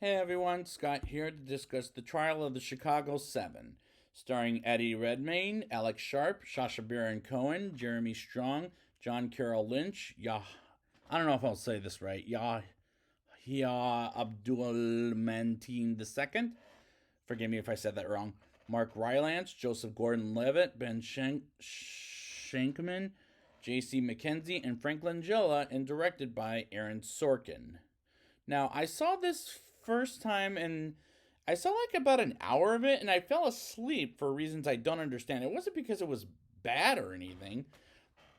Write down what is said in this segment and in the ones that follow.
Hey everyone, Scott here to discuss the trial of the Chicago Seven, starring Eddie Redmayne, Alex Sharp, Sacha Baron Cohen, Jeremy Strong, John Carroll Lynch, I don't know if I'll say this right, Yahya Abdul Mateen II. Forgive me if I said that wrong. Mark Rylance, Joseph Gordon-Levitt, Ben Shankman, J.C. McKenzie, and Frank Langella, and directed by Aaron Sorkin. Now, I saw this first time and I saw like about an hour of it and I fell asleep for reasons I don't understand. It wasn't because it was bad or anything,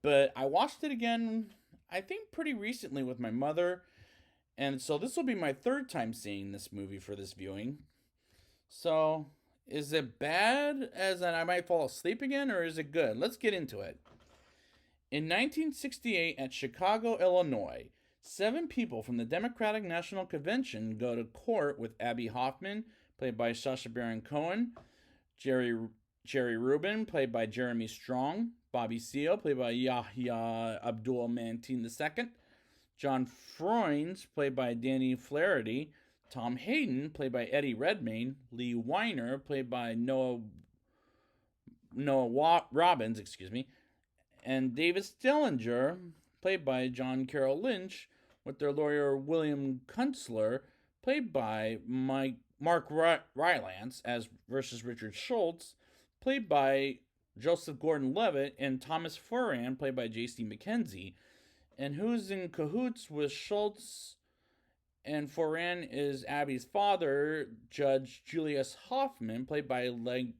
but I watched it again, I think pretty recently with my mother. And so this will be my third time seeing this movie for this viewing. So, is it bad as in I might fall asleep again, or is it good? Let's get into it. In 1968, at Chicago, Illinois, 7 people from the Democratic National Convention go to court with Abby Hoffman, played by Sacha Baron Cohen, Jerry Rubin, played by Jeremy Strong, Bobby Seale, played by Yahya Abdul Mateen II, John Froines, played by Danny Flaherty, Tom Hayden, played by Eddie Redmayne, Lee Weiner, played by Noah Robbins, and David Stillinger, played by John Carroll Lynch, with their lawyer William Kunstler, played by Mark Rylance, as versus Richard Schultz, played by Joseph Gordon-Levitt, and Thomas Foran, played by J.C. McKenzie. And who's in cahoots with Schultz and Foran is Abby's father, Judge Julius Hoffman, played by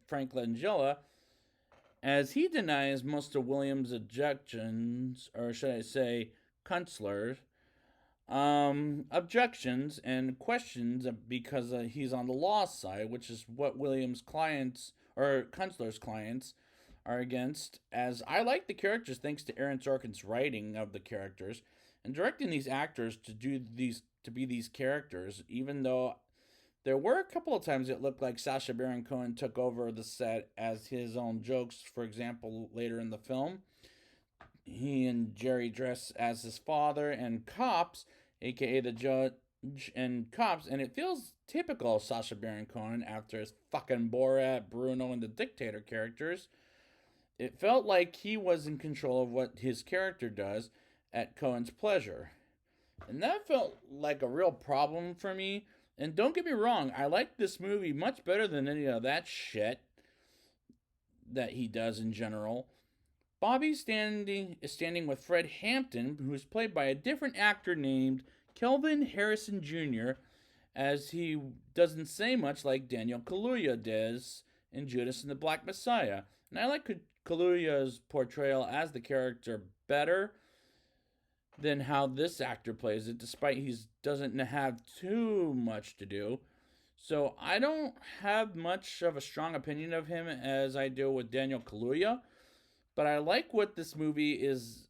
Frank Langella, as he denies most of Williams' objections, or should I say, Kunstler's objections and questions because he's on the law side, which is what Williams' clients or Kunstler's clients are against. As I like the characters thanks to Aaron Sorkin's writing of the characters and directing these actors to be these characters, even though there were a couple of times it looked like Sacha Baron Cohen took over the set as his own jokes. For example, later in the film, he and Jerry dress as his father and cops, aka the judge and cops, and it feels typical of Sacha Baron Cohen after his fucking Borat, Bruno, and the Dictator characters. It felt like he was in control of what his character does at Cohen's pleasure. And that felt like a real problem for me. And don't get me wrong, I like this movie much better than any of that shit that he does in general. Bobby is standing with Fred Hampton, who is played by a different actor named Kelvin Harrison Jr., as he doesn't say much like Daniel Kaluuya does in Judas and the Black Messiah. And I like Kaluuya's portrayal as the character better than how this actor plays it, despite he doesn't have too much to do. So I don't have much of a strong opinion of him as I do with Daniel Kaluuya. But I like what this movie is,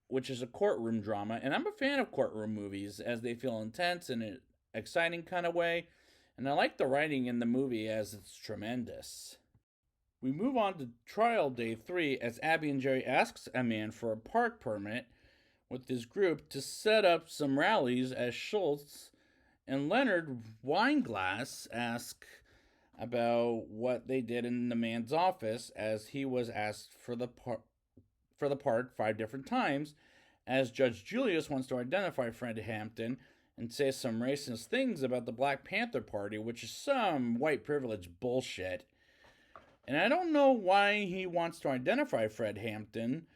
which is a courtroom drama. And I'm a fan of courtroom movies as they feel intense in an exciting kind of way. And I like the writing in the movie as it's tremendous. We move on to trial day 3 as Abby and Jerry asks a man for a park permit with his group to set up some rallies as Schultz and Leonard Weinglass ask about what they did in the man's office as he was asked for the part 5 different times, as Judge Julius wants to identify Fred Hampton and say some racist things about the Black Panther Party, which is some white privilege bullshit. And I don't know why he wants to identify Fred Hampton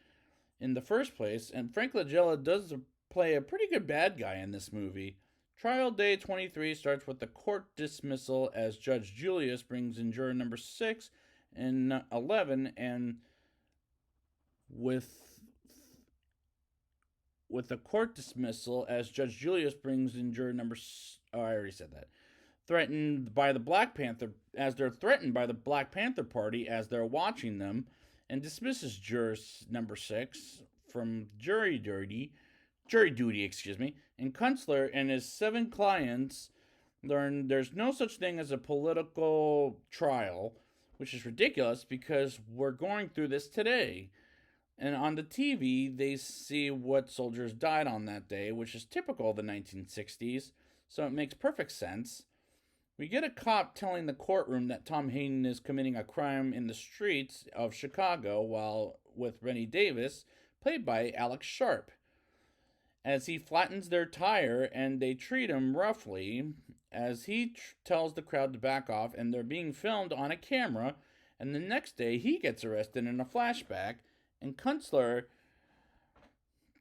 in the first place, and Frank Langella does play a pretty good bad guy in this movie. Trial day 23 starts with the court dismissal as Judge Julius brings in juror number 6 and 11, and with the court dismissal as Judge Julius brings in juror number I already said that. Threatened by the Black Panther as they're threatened by the Black Panther Party as they're watching them, and dismisses juror number 6 from jury duty, and Kunstler and his 7 clients learn there's no such thing as a political trial, which is ridiculous because we're going through this today. And on the TV, they see what soldiers died on that day, which is typical of the 1960s. so it makes perfect sense. We get a cop telling the courtroom that Tom Hayden is committing a crime in the streets of Chicago while with Rennie Davis, played by Alex Sharp, as he flattens their tire and they treat him roughly as he tells the crowd to back off and they're being filmed on a camera, and the next day he gets arrested in a flashback, and Kunstler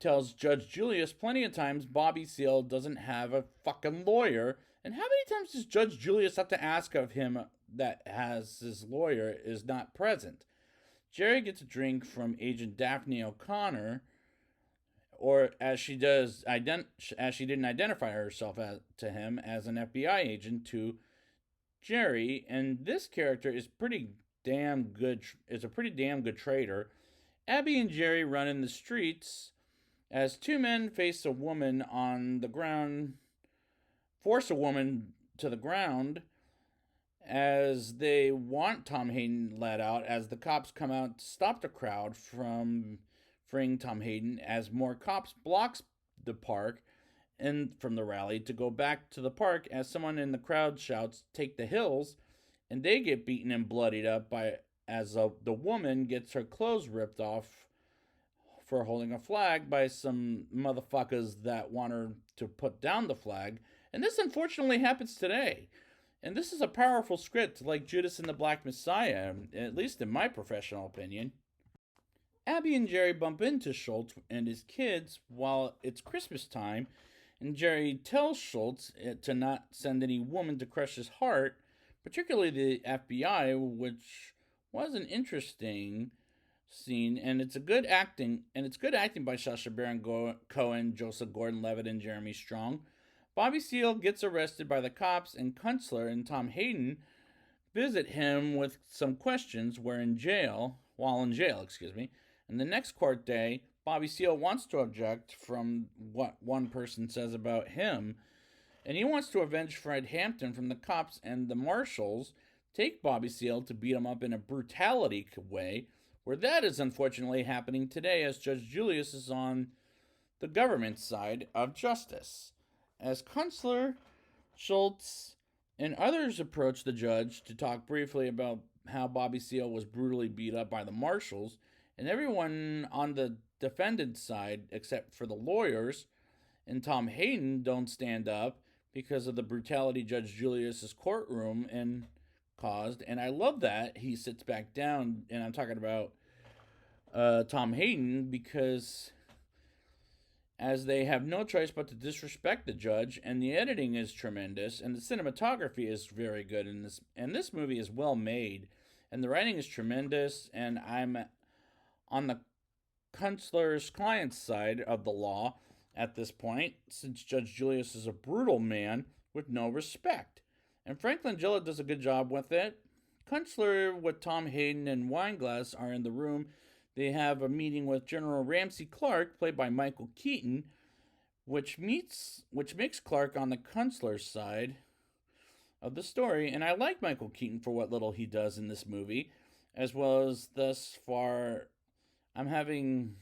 tells Judge Julius plenty of times Bobby Seale doesn't have a fucking lawyer. And how many times does Judge Julius have to ask of him that has his lawyer is not present? Jerry gets a drink from Agent Daphne O'Connor, or as she does, as she didn't identify herself to him as an FBI agent to Jerry, and this character is pretty damn good. Is a pretty damn good traitor. Abby and Jerry run in the streets as two men face a woman on the ground, force a woman to the ground as they want Tom Hayden let out, as the cops come out to stop the crowd from freeing Tom Hayden, as more cops blocks the park and from the rally to go back to the park, as someone in the crowd shouts, "Take the hills," and they get beaten and bloodied up by the woman gets her clothes ripped off for holding a flag by some motherfuckers that want her to put down the flag. And this unfortunately happens today. And this is a powerful script, like Judas and the Black Messiah, at least in my professional opinion. Abby and Jerry bump into Schultz and his kids while it's Christmas time, and Jerry tells Schultz to not send any woman to crush his heart, particularly the FBI, which was an interesting scene, and it's good acting by Sacha Baron Cohen, Joseph Gordon-Levitt, and Jeremy Strong. Bobby Seale gets arrested by the cops, and Kunstler and Tom Hayden visit him with some questions while in jail, And the next court day, Bobby Seale wants to object from what one person says about him, and he wants to avenge Fred Hampton from the cops, and the marshals take Bobby Seale to beat him up in a brutality way, where that is unfortunately happening today, as Judge Julius is on the government side of justice. As Kunstler, Schultz, and others approach the judge to talk briefly about how Bobby Seale was brutally beat up by the marshals, and everyone on the defendant's side, except for the lawyers and Tom Hayden, don't stand up because of the brutality Judge Julius's courtroom and caused. And I love that he sits back down, and I'm talking about Tom Hayden, because as they have no choice but to disrespect the judge, and the editing is tremendous, and the cinematography is very good in this, and this movie is well made, and the writing is tremendous, and I'm on the Kunstler's client's side of the law at this point, since Judge Julius is a brutal man with no respect. And Frank Langella does a good job with it. Kunstler, with Tom Hayden and Weinglass, are in the room. They have a meeting with General Ramsey Clark, played by Michael Keaton, which makes Clark on the Kunstler side of the story. And I like Michael Keaton for what little he does in this movie, as well as thus far I'm having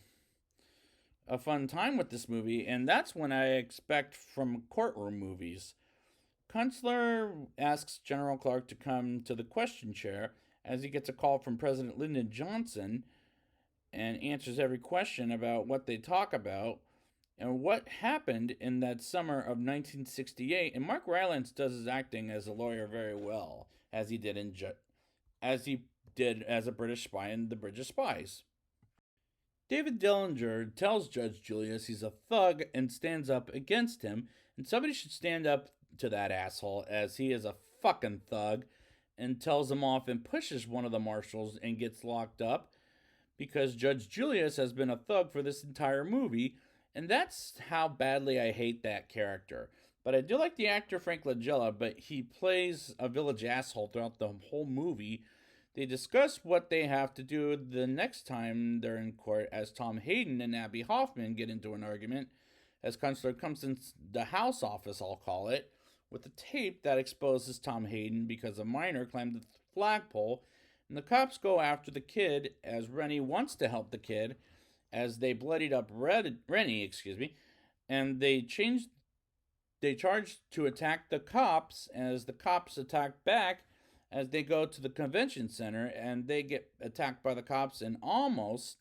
a fun time with this movie, and that's what I expect from courtroom movies. Kunstler asks General Clark to come to the question chair as he gets a call from President Lyndon Johnson, and answers every question about what they talk about and what happened in that summer of 1968. And Mark Rylance does his acting as a lawyer very well, as he did as a British spy in The Bridge of Spies. David Dillinger tells Judge Julius he's a thug and stands up against him, and somebody should stand up to that asshole, as he is a fucking thug, and tells him off and pushes one of the marshals and gets locked up, because Judge Julius has been a thug for this entire movie, and that's how badly I hate that character. But I do like the actor Frank Langella, but he plays a village asshole throughout the whole movie. They discuss what they have to do the next time they're in court, as Tom Hayden and Abby Hoffman get into an argument, as Kunstler comes in the house office, I'll call it, with a tape that exposes Tom Hayden because a minor climbed the flagpole, and the cops go after the kid, as Rennie wants to help the kid, as they bloodied up Rennie, and they they charge to attack the cops as the cops attack back as they go to the convention center and they get attacked by the cops and almost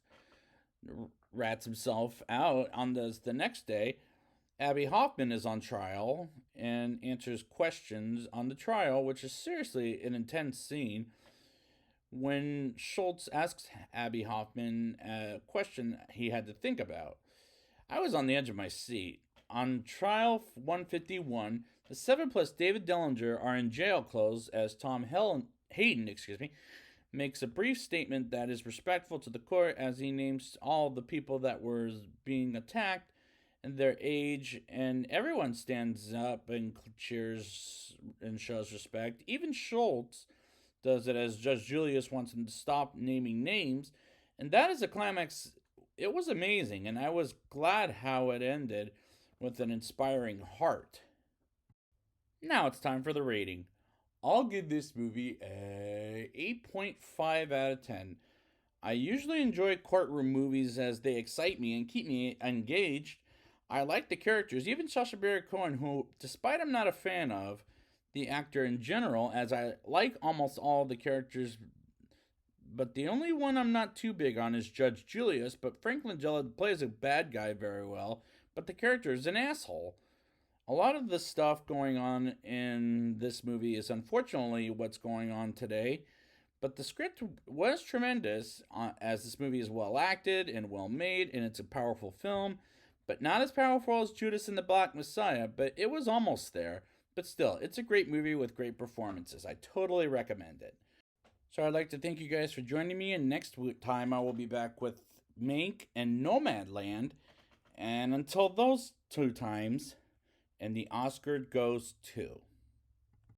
rats himself out on the next day. Abby Hoffman is on trial and answers questions on the trial, which is seriously an intense scene. When Schultz asks Abby Hoffman a question he had to think about, I was on the edge of my seat. On trial 151, the seven plus David Dellinger are in jail clothes as Hayden, makes a brief statement that is respectful to the court as he names all the people that were being attacked and their age, and everyone stands up and cheers and shows respect. Even Schultz does it as Judge Julius wants him to stop naming names, and that is a climax. It was amazing, and I was glad how it ended with an inspiring heart. Now it's time for the rating. I'll give this movie a 8.5 out of 10. I usually enjoy courtroom movies as they excite me and keep me engaged. I like the characters, even Sacha Baron Cohen, who, despite I'm not a fan of the actor in general, as I like almost all the characters, but the only one I'm not too big on is Judge Julius. But Frank Langella plays a bad guy very well, but the character is an asshole. A lot of the stuff going on in this movie is unfortunately what's going on today, but the script was tremendous, as this movie is well acted and well made, and it's a powerful film, but not as powerful as Judas and the Black Messiah, but it was almost there. But still, it's a great movie with great performances. I totally recommend it. So I'd like to thank you guys for joining me, and next time I will be back with Mank and Nomadland. And until those two times, and the Oscar goes to